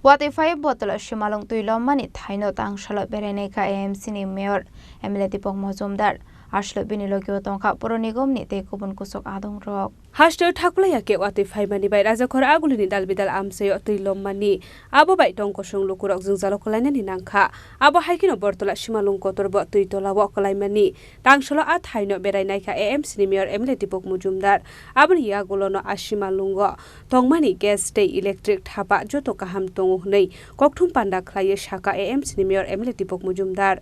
Watify bottle shimalong tuilom mani thaino tangsalo bereneka AMC ni mayor MLA Dipok Mojumdar Ashlo binilogyo tongka puro nigom ni te kubun kusok adong rok Hashto thakulaya ke Watify mani bai raja khor agulini dalbidal amsayo tuilom mani abo bai tong kosong lukurok jungzalo kolaina ni nangkha abo haikino bortola shimalong kotorbo tuitola wa kolaimani tangsalo a thaino berainaika AMC ni mayor MLA Dipok Mojumdar aboni yagulono ashimalungo tongmani gas day electric thapa joto kaham tongo hnei kokthum panda khlaiye shaka AMC ni mayor MLA Dipok Mojumdar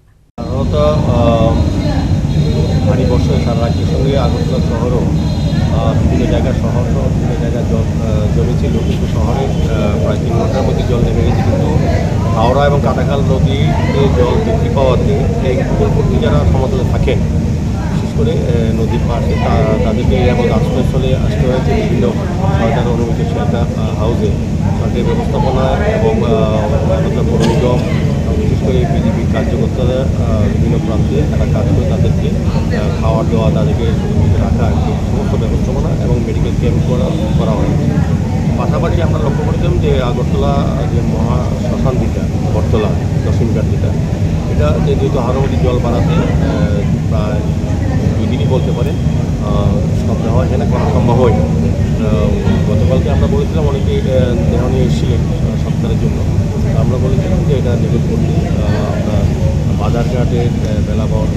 ভারী বর্ষায় সারা রাজ্যের সঙ্গে আগরতলা শহরও বিভিন্ন জায়গায় শহর বিভিন্ন জায়গায় জল জমেছিল কিন্তু শহরে প্রায় 3 ঘন্টার মধ্যে জল নেমে গেছে কিন্তু হাওড়া এবং কাটাখাল নদীতে জল বৃদ্ধি পাওয়াতে এই উপকূলবর্তী যারা সমতলে থাকেন বিশেষ করে নদীর পাশে তাদেরকে এমন আশ্রয়স্থলে আসতে হয়েছে বিভিন্ন সরকার অনুমোদিত শেল্টার হাউসে সরকারি ব্যবস্থাপনা এবং পৌর নিগম বিশেষ করে বিজেপির কার্যকর্তারা বিভিন্ন প্রান্তে তারা কাজ করে তাদেরকে খাওয়া দাওয়া তাদেরকে রাখা সমস্ত ব্যবস্থাপনা এবং মেডিকেল ক্যাম্প করা হয়েছে পাশাপাশি আমরা লক্ষ্য করেছিলাম যে আগরতলা যে মহা শ্মশান দিটা বটতলা দশমীঘাট দিটা এটা যেহেতু হারমতি জল বাড়াতে প্রায় 2 দিনই বলতে পারেন সব দেওয়া এখানে করা সম্ভব হয় গতকালকে আমরা বলেছিলাম অনেকে দেহ নিয়ে এসেছিলেন সপ্তাহের জন্য আমরা বলেছিলাম যে এটা নিবেদ করতে আমরা বাজারঘাটের বেলাবর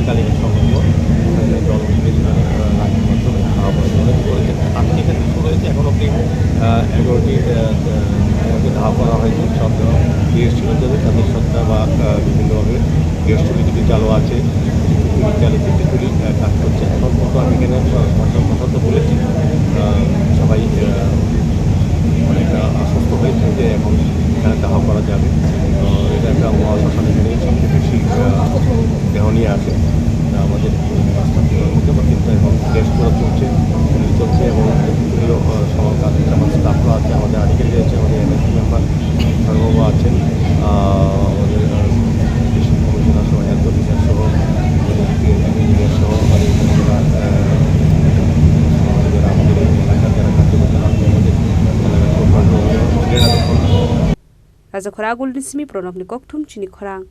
কালীন সংগ্রহ জল রাখার মাধ্যমে অনেক করেছেন তার থেকে শুরু হয়েছে এখন অব্দি 11টি ধাপ করা হয়েছে সব দিয়ে এসেছিল যাদের তাদের সত্তা বা বিভিন্নভাবে গৃহস্থলী যদি চালু আছে চালু চিত্রগুলি কাজ করছে এখন কিন্তু আমি এখানে কথা তো বলেছি সবাই অনেকটা আশ্বস্ত হয়েছে যে এখন এখানে দাহ করা যাবে তো এটা একটা মহাশ্মশান এখানে সবচেয়ে বেশি দেহ নিয়ে আসে আমাদের রাস্তাগুলোর মধ্যে বা কিন্তু এখন টেস্ট করা চলছে চলছে এবং কাজের আমার স্টাফরা আছে আমাদের আর্টিকেল রয়েছে আমাদের এমএসি মেম্বার সর্ববাবু আছেন আমাদের ডিস্ট্রিক্ট কমিশনার সহ হেলথ অফিসার সহ ইঞ্জিনিয়ার সহ আমাদের এলাকার যারা কার্যকর্তা আছে আমাদের Raja Khoragul Nismi Pronok ni Kokthum Chini Khorang